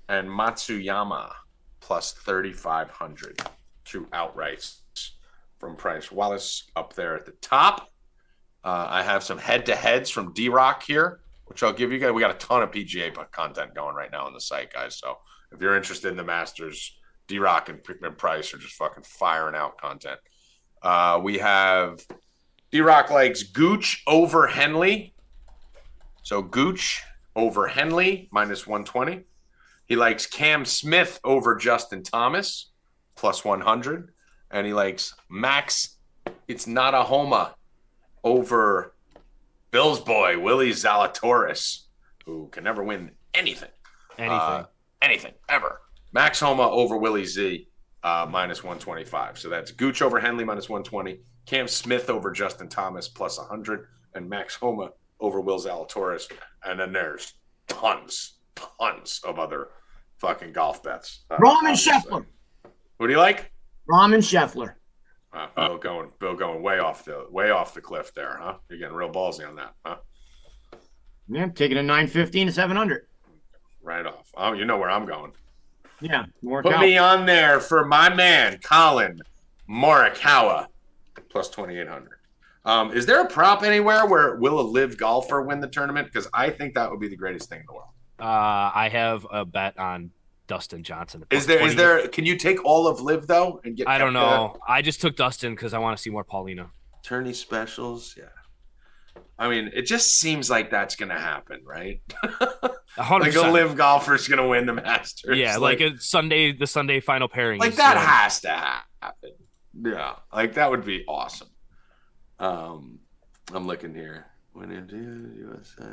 and Matsuyama plus 3,500. 2 outrights from Price. Wallace up there at the top. I have some head-to-heads from D-Rock here, which I'll give you guys. We got a ton of PGA content going right now on the site, guys. So if you're interested in the Masters, D-Rock and Price are just fucking firing out content. We have D-Rock likes Gooch over Henley. So Gooch over Henley, -120. He likes Cam Smith over Justin Thomas, +100. And he likes Max, it's not a Homa, over Bill's boy, Willie Zalatoris, who can never win anything. Anything, ever. Max Homa over Willie Z, -125. So that's Gooch over Henley, -120. Cam Smith over Justin Thomas, +100. And Max Homa over Will Zalatoris. And then there's tons of other fucking golf bets. Rahm Scheffler. Who do you like? Rahm Scheffler. Bill going way off the cliff there, huh? You're getting real ballsy on that, huh? Yeah, taking a 915 to 700. Right off. Oh, you know where I'm going. Yeah, Put me on there for my man, Colin Morikawa plus 2,800. Is there a prop anywhere where will a live golfer win the tournament? Because I think that would be the greatest thing in the world. I have a bet on Dustin Johnson. Is there? Can you take all of live though and get? I don't know. I just took Dustin because I want to see more Paulina. Tourney specials, yeah. I mean, it just seems like that's going to happen, right? 100%. Like a live golfer's going to win the Masters. Yeah, like the Sunday final pairing. Like that has to happen. Yeah, like that would be awesome. I'm looking here. Went into USA.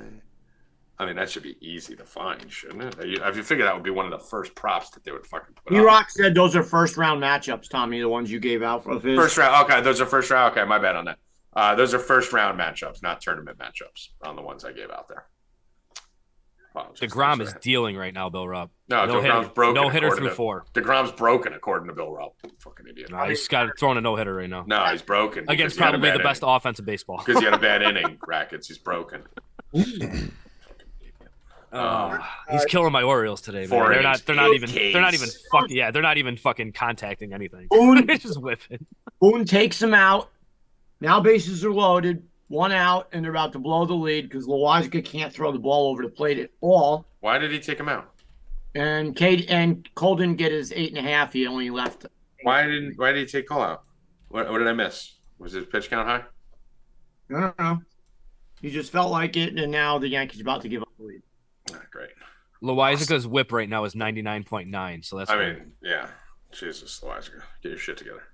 I mean, that should be easy to find, shouldn't it? If you figure that would be one of the first props that they would fucking put up. E-Rock said those are first-round matchups, Tommy, the ones you gave out for his. First round. Okay, those are first round. Okay, my bad on that. Those are first-round matchups, not tournament matchups on the ones I gave out there. DeGrom is dealing right now, Bill Rupp. No, DeGrom's broken. No hitter through 4. DeGrom's broken, according to Bill Rupp. Fucking idiot. No, he's throwing a no-hitter right now. No, he's broken. Against probably the best offense in baseball. Because he had a bad inning, Rackets. He's broken. He's killing my Orioles today, man. They're not even fucking contacting anything. They're just whipping. Boone takes him out. Now bases are loaded, 1 out, and they're about to blow the lead because Loaisiga can't throw the ball over the plate at all. Why did he take him out? And Cole didn't get his 8.5. He only left. Why did he take Cole out? What did I miss? Was his pitch count high? No. He just felt like it, and now the Yankees are about to give up the lead. Great. Loaisiga's whip right now is 99.9, so that's. I mean, yeah. Jesus, Loaisiga, get your shit together.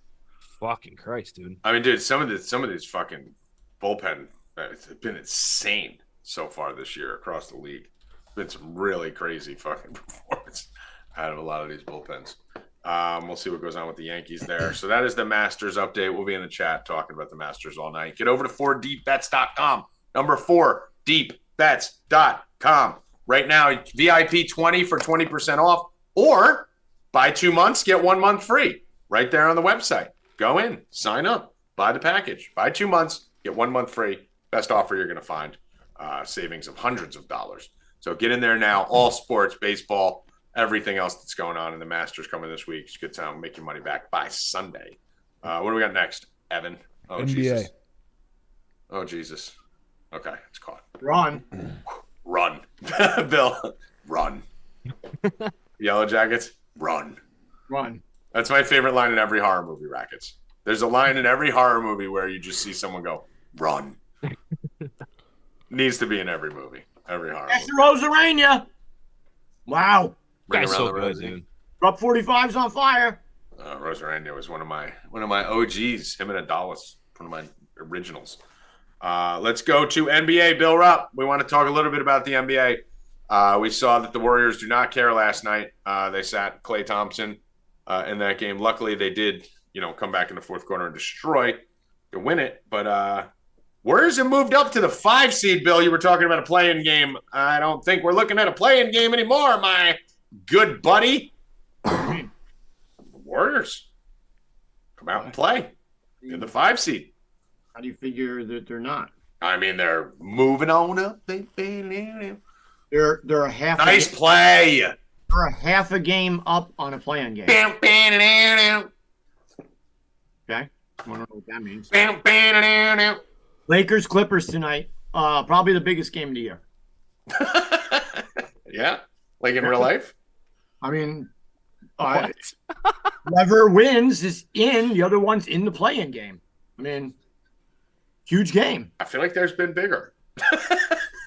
Fucking Christ, dude. I mean, dude, some of these fucking bullpen have been insane so far this year across the league. Been some really crazy fucking performance out of a lot of these bullpens. We'll see what goes on with the Yankees there. So that is the Masters update. We'll be in the chat talking about the Masters all night. Get over to 4deepbets.com. Number 4deepbets.com. Right now, VIP 20 for 20% off, or buy 2 months, get 1 month free. Right there on the website. Go in, sign up, buy the package. Buy 2 months, get 1 month free. Best offer you're going to find. Savings of hundreds of dollars. So get in there now. All sports, baseball, everything else that's going on in the Masters coming this week. It's a good time. Make your money back by Sunday. What do we got next, Evan? Oh, NBA. Jesus. Oh, Jesus. Okay, it's caught. Run. Bill, run. Yellow Jackets, run. That's my favorite line in every horror movie, Rackets. There's a line in every horror movie where you just see someone go, run. Needs to be in every movie, every horror movie. Rosarania. Wow. Bring Guy's around so the good, rosy. dude. Rupp 45's on fire. Rosarania was one of my OGs. Him and Adalis, one of my originals. Let's go to NBA. Bill Rupp. We want to talk a little bit about the NBA. We saw that the Warriors do not care last night. They sat Klay Thompson in that game. Luckily, they did, come back in the fourth quarter and destroy to win it. But Warriors have moved up to the 5 seed, Bill. You were talking about a play-in game. I don't think we're looking at a play-in game anymore, my good buddy. Warriors come out and play in the 5 seed. How do you figure that they're not? I mean, they're moving on up. They're a half. Nice play. They're a half a game up on a play-in game. Okay. I don't know what that means. Lakers Clippers tonight. Probably the biggest game of the year. Yeah, like in real life. I mean, whoever wins is in. The other one's in the play-in game. I mean, huge game. I feel like there's been bigger.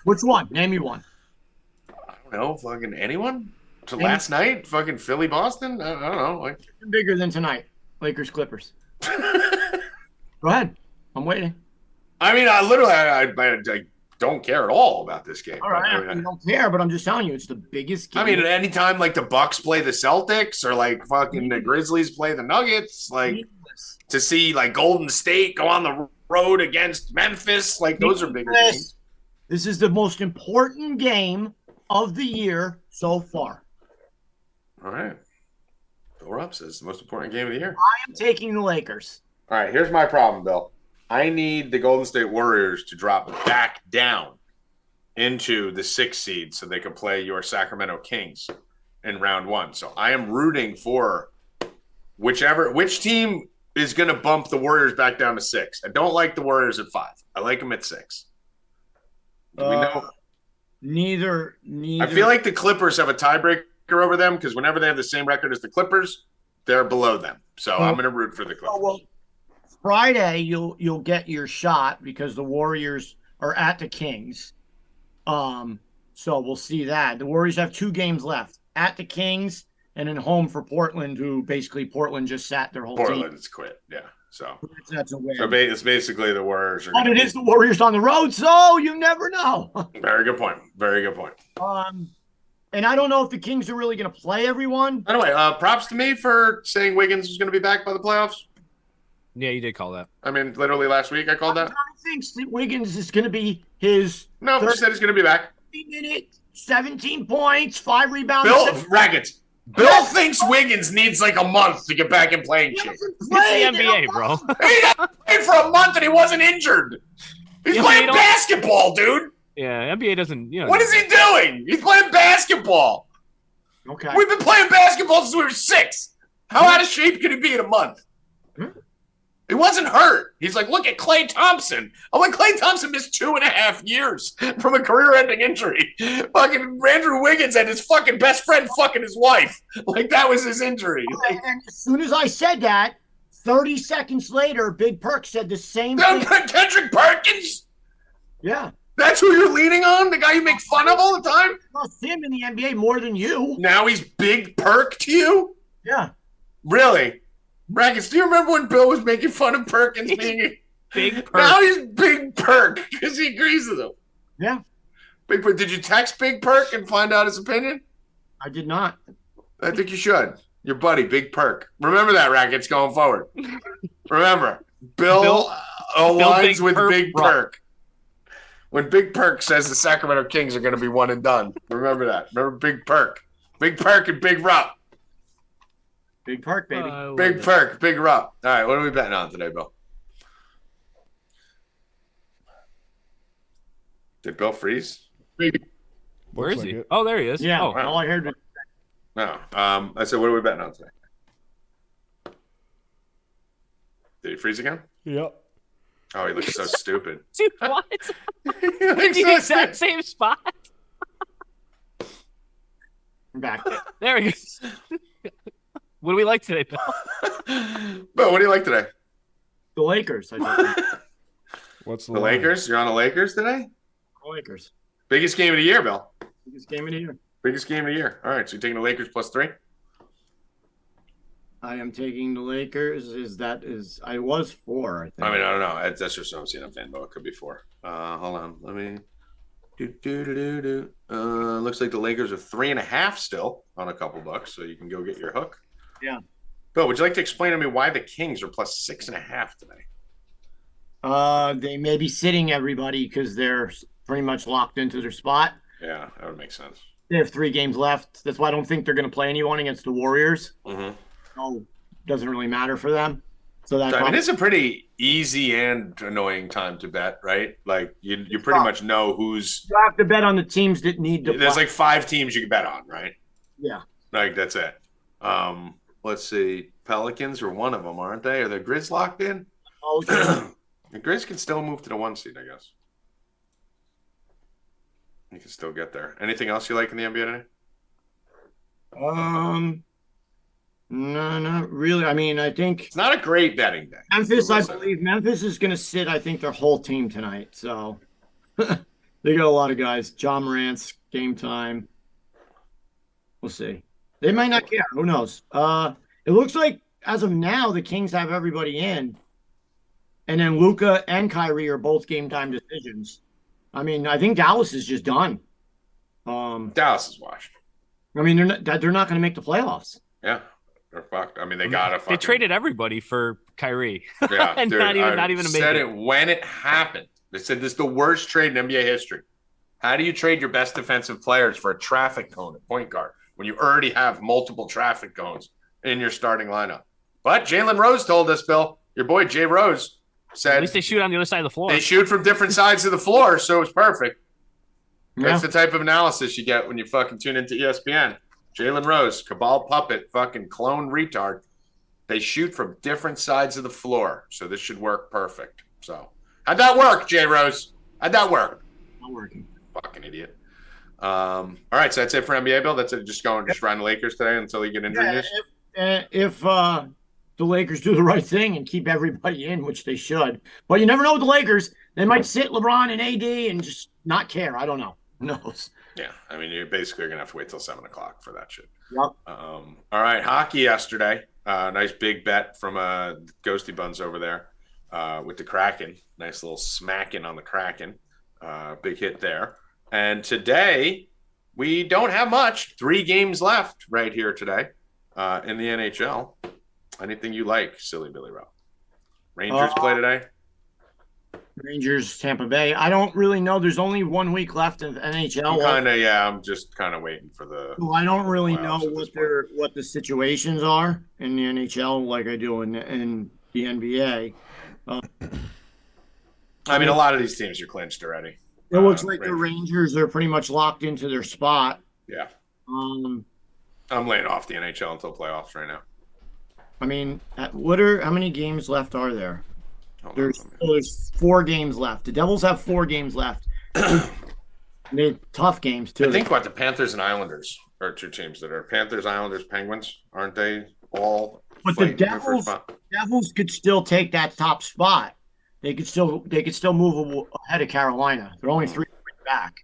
Which one? Name me one. I don't know. Fucking anyone? Last night? Fucking Philly, Boston? I don't know. Like bigger than tonight. Lakers Clippers. Go ahead. I'm waiting. I mean, I don't care at all about this game. All right, I don't care, but I'm just telling you, it's the biggest game. I mean, anytime like the Bucks play the Celtics or like fucking the Grizzlies play the Nuggets, like to see like Golden State go on the road against Memphis, like those are bigger games. This is the most important game of the year so far. All right. Bill Rupp says the most important game of the year. I am taking the Lakers. All right, here's my problem, Bill. I need the Golden State Warriors to drop back down into the 6 seed so they can play your Sacramento Kings in round 1. So I am rooting for which team is going to bump the Warriors back down to 6. I don't like the Warriors at 5. I like them at 6. Do we know? Neither. I feel like the Clippers have a tiebreaker over them because whenever they have the same record as the Clippers, they're below them. So I'm going to root for the Clippers. Well, Friday you'll get your shot because the Warriors are at the Kings. So we'll see that. The Warriors have 2 games left at the Kings and then home for Portland, who basically Portland just sat their whole team. Portland's quit, yeah. So that's a win. So it's basically the Warriors. But it is the Warriors on the road, so you never know. Very good point. Very good point. And I don't know if the Kings are really going to play everyone. Anyway, props to me for saying Wiggins is going to be back by the playoffs. Yeah, you did call that. I mean, literally last week I called that. I think Wiggins is going to be his. No, just said he's going to be back. 30-minute, 17 points, 5 rebounds. Rackets. Bill thinks Wiggins needs like a month to get back in playing shape. It's the NBA, bro. He hasn't played for a month and he wasn't injured. He's playing basketball, dude. Yeah, NBA doesn't. What is he doing? He's playing basketball. Okay. We've been playing basketball since we were 6. How out of shape could he be in a month? He wasn't hurt. He's like, look at Klay Thompson. I'm like, Klay Thompson missed 2.5 years from a career-ending injury. Fucking Andrew Wiggins and his fucking best friend fucking his wife. Like, that was his injury. And as soon as I said that, 30 seconds later, Big Perk said the same thing. Kendrick Perkins? Yeah. That's who you're leaning on? The guy you make fun of all the time? I trust him in the NBA more than you. Now he's Big Perk to you? Yeah. Really? Rackets, do you remember when Bill was making fun of Perkins being Big Perk? Now he's Big Perk because he agrees with him. Yeah. Big Perk. Did you text Big Perk and find out his opinion? I did not. I think you should. Your buddy, Big Perk. Remember that, Rackets, going forward. Remember, Bill aligns with Big Perk. When Big Perk says the Sacramento Kings are going to be one and done, remember that. Remember Big Perk. Big Perk and Big Rupp. Big Perk, baby. Big Perk, Big Rupp. All right, what are we betting on today, Bill? Did Bill freeze? Where is he? Oh, there he is. Yeah, oh, all I heard was... No. I said, what are we betting on today? Did he freeze again? Yep. Oh, he looks so stupid. Dude, what? He looks In the so exact same spot? I'm back. There he is. What do we like today, Bill? Bill, what do you like today? The Lakers, I think. What's the Lakers? You're on the Lakers today? The Lakers. Biggest game of the year, Bill. Biggest game of the year. Biggest game of the year. All right, so you're taking the Lakers +3? I am taking the Lakers. I was 4, I think. I mean, I don't know. That's just what I'm seeing on FanDuel. It could be 4. Hold on. Let me... Looks like the Lakers are 3.5 still on a couple bucks, so you can go get your hook. Yeah. Bill, would you like to explain to me why the Kings are +6.5 today? They may be sitting everybody because they're pretty much locked into their spot. Yeah, that would make sense. They have 3 games left. That's why I don't think they're going to play anyone against the Warriors. Mm-hmm. So doesn't really matter for them. So I mean, it's a pretty easy and annoying time to bet, right? Like you pretty much know who's. You have to bet on the teams that need to. There's like 5 teams you can bet on, right? Yeah. Like that's it. Let's see. Pelicans are one of them, aren't they? Are the Grizz locked in? Okay. The Grizz can still move to the 1 seed, I guess. You can still get there. Anything else you like in the NBA today? No, not really. I mean, I think it's not a great betting day. Memphis, I believe Memphis is going to sit, I think, their whole team tonight. So they got a lot of guys. John Morant's game time. We'll see. They might not care. Who knows? It looks like as of now, the Kings have everybody in. And then Luka and Kyrie are both game time decisions. I mean, I think Dallas is just done. Dallas is washed. I mean, they're not going to make the playoffs. Yeah, they're fucked. I mean, they gotta. They traded everybody for Kyrie. Yeah, and dude, not even a said it when it happened. They said this is the worst trade in NBA history. How do you trade your best defensive players for a traffic cone at point guard when you already have multiple traffic cones in your starting lineup? But Jalen Rose told us, Bill, your boy Jay Rose said at least they shoot on the other side of the floor. They shoot from different sides of the floor, so it's perfect. Yeah. That's the type of analysis you get when you fucking tune into ESPN. Jalen Rose, cabal puppet, fucking clone retard. They shoot from different sides of the floor, so this should work perfect. So, how'd that work, J Rose? How'd that work? Not working. Fucking idiot. All right, so that's it for NBA, Bill. That's it. Just riding the Lakers today until you get injury news. If the Lakers do the right thing and keep everybody in, which they should, but you never know with the Lakers. They might sit LeBron and AD and just not care. I don't know. Who knows? Yeah, I mean, you basically are gonna have to wait till 7:00 for that shit. Yep. All right, hockey yesterday. Nice big bet from Ghosty Buns over there with the Kraken. Nice little smacking on the Kraken. Big hit there. And today, we don't have much. 3 games left right here today in the NHL. Anything you like, silly Billy Rowe? Rangers play today? Rangers, Tampa Bay. I don't really know. There's only 1 week left of NHL. I'm just kind of waiting for the. Well, I don't really know what the situations are in the NHL like I do in the NBA. I mean, a lot of these teams are clinched already. It looks like the Rangers are pretty much locked into their spot. Yeah. I'm laying off the NHL until playoffs right now. I mean, how many games left are there? There's 4 games left. The Devils have 4 games left. They tough games too. I think the Panthers and Islanders are 2 teams that are Panthers, Islanders, Penguins, aren't they all? But the Devils could still take that top spot. They could still move ahead of Carolina. They're only 3 points back.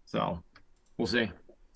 So we'll see.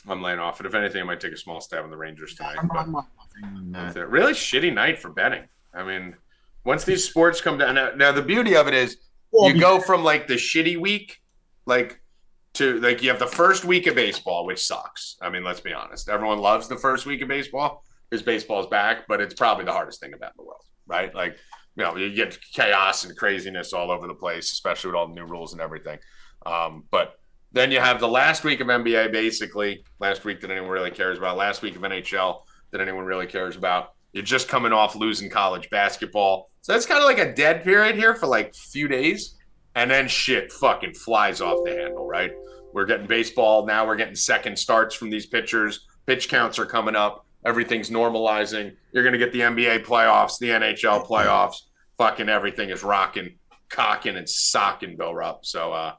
I'm laying off. And if anything, I might take a small stab on the Rangers tonight. I'm not nothing on that. Really shitty night for betting. I mean, once these sports come down, now the beauty of it is you go from like the shitty week, to you have the first week of baseball, which sucks. I mean, let's be honest. Everyone loves the first week of baseball because baseball's back, but it's probably the hardest thing to bet in the world, right? Like, you get chaos and craziness all over the place, especially with all the new rules and everything. But then you have the last week of NBA, basically, last week that anyone really cares about, last week of NHL that anyone really cares about. You're just coming off losing college basketball. So that's kind of like a dead period here for like a few days. And then shit fucking flies off the handle, right? We're getting baseball. Now we're getting second starts from these pitchers. Pitch counts are coming up. Everything's normalizing. You're going to get the NBA playoffs, the NHL playoffs. Fucking everything is rocking, cocking, and socking, Bill Rupp. So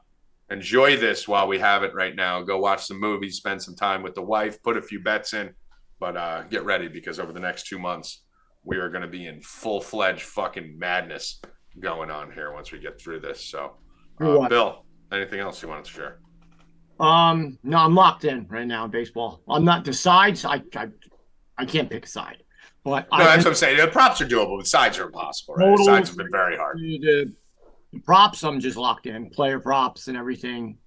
enjoy this while we have it right now. Go watch some movies, spend some time with the wife, put a few bets in. But get ready because over the next 2 months, we are going to be in full-fledged fucking madness going on here once we get through this. So, Bill, anything else you wanted to share? No, I'm locked in right now in baseball. I'm not the sides. I can't pick a side. But no, that's what I'm saying. The props are doable, but sides are impossible, right? The sides have been very hard. The props, I'm just locked in. Player props and everything.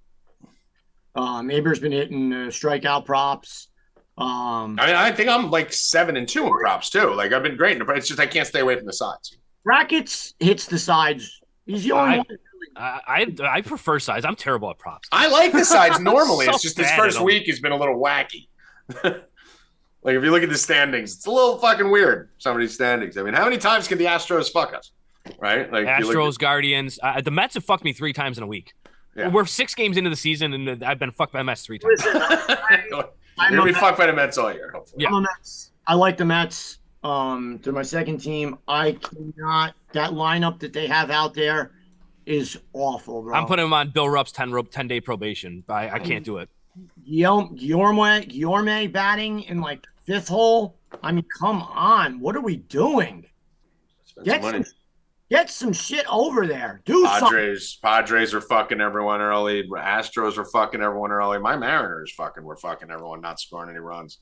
Aber's been hitting strikeout props. I mean, I think I'm like 7-2 in props too. Like I've been great in the props. It's just I can't stay away from the sides. Rackets hits the sides. He's the only one. I prefer sides. I'm terrible at props. I like the sides normally. It's just this first week has been a little wacky. Like if you look at the standings, it's a little fucking weird. Some of these standings. I mean, how many times can the Astros fuck us? Right? Like Astros, Guardians. The Mets have fucked me 3 times in a week. Yeah. We're 6 games into the season, and I've been fucked by the Mets 3 times. You're going to be fucked by the Mets all year, hopefully. Yeah. I like the Mets. They're my second team. I cannot. That lineup that they have out there is awful, bro. I'm putting them on Bill Rupp's 10-day probation. I can't do it. Guillorme batting in like 5th hole. I mean, come on. What are we doing? Get some shit over there. Do something. Padres are fucking everyone early. Astros are fucking everyone early. My Mariners were fucking everyone, not scoring any runs.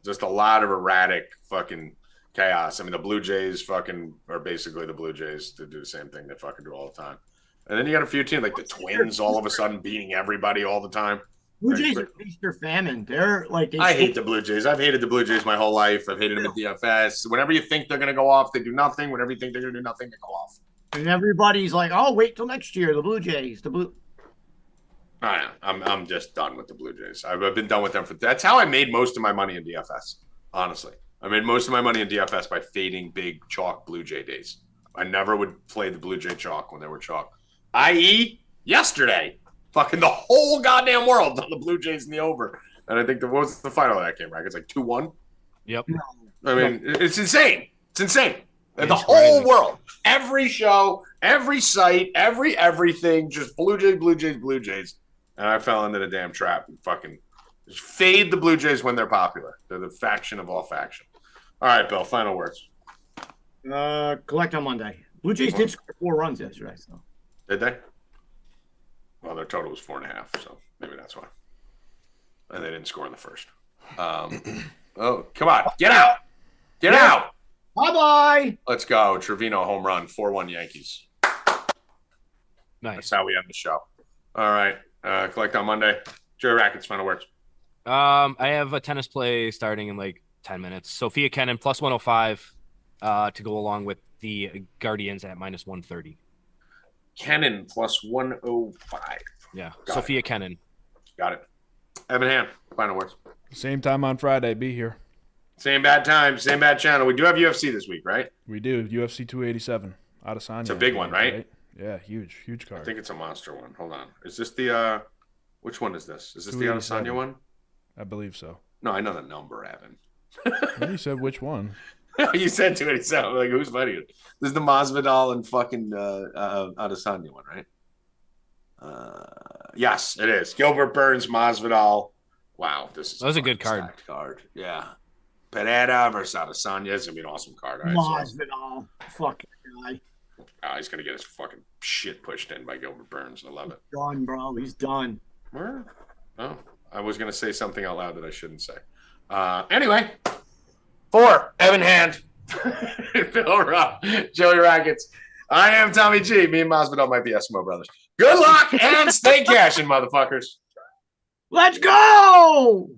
Just a lot of erratic fucking chaos. I mean, the Blue Jays fucking are basically the Blue Jays to do the same thing they fucking do all the time. And then you got a few teams like the Twins all of a sudden beating everybody all the time. Blue Jays are feast or famine. They're like I hate the Blue Jays. I've hated the Blue Jays my whole life. I've hated them at DFS. Whenever you think they're going to go off, they do nothing. Whenever you think they're going to do nothing, they go off. And everybody's like, "Oh, wait till next year." The Blue Jays, I'm just done with the Blue Jays. I've been done with them that's how I made most of my money in DFS. Honestly, I made most of my money in DFS by fading big chalk Blue Jay days. I never would play the Blue Jay chalk when they were chalk. I.e., yesterday. Fucking the whole goddamn world on the Blue Jays in the over. And I think what was the final of that game, right? It's like 2-1? Yep. I mean, it's insane. It's insane. The whole world, every show, every site, everything, just Blue Jays. And I fell into the damn trap and fucking just fade the Blue Jays when they're popular. They're the faction of all faction. All right, Bill, final words. Collect on Monday. Blue Jays did score 4 runs yesterday. So. Did they? Well, their total was 4.5, so maybe that's why. And they didn't score in the first. Oh, come on. Get out. Get out. Bye-bye. Let's go. Trevino home run, 4-1 Yankees. Nice. That's how we end the show. All right. Collect on Monday. Joey Rackets, final words. I have a tennis play starting in like 10 minutes. Sophia Kenin plus 105 to go along with the Guardians at minus 130. Kenin plus 105. Yeah. Sophia Kenin. Got it. Evan Hand, final words. Same time on Friday. Be here. Same bad time, same bad channel. We do have UFC this week, right? We do. UFC 287. Adesanya. It's a big one, right? Yeah, huge card. I think it's a monster one. Hold on. Is this the which one is this? Is this the Adesanya one? I believe so. No, I know the number, Evan. You said which one? You said 287. Like, who's fighting it? This is the Masvidal and fucking Adesanya one, right? Yes, it is. Gilbert Burns, Masvidal. Wow, that was a good card. Yeah. Pereira versus Adesanya is gonna be an awesome card. Right, Masvidal, fucking guy. He's gonna get his fucking shit pushed in by Gilbert Burns. I love it. Done, bro. He's done. Where? Oh, I was gonna say something out loud that I shouldn't say. Anyway, for Evan Hand, Bill Rupp, Joey Rackets. I am Tommy G. Me and Masvidal might be Eskimo brothers. Good luck and stay cashing, motherfuckers. Let's go!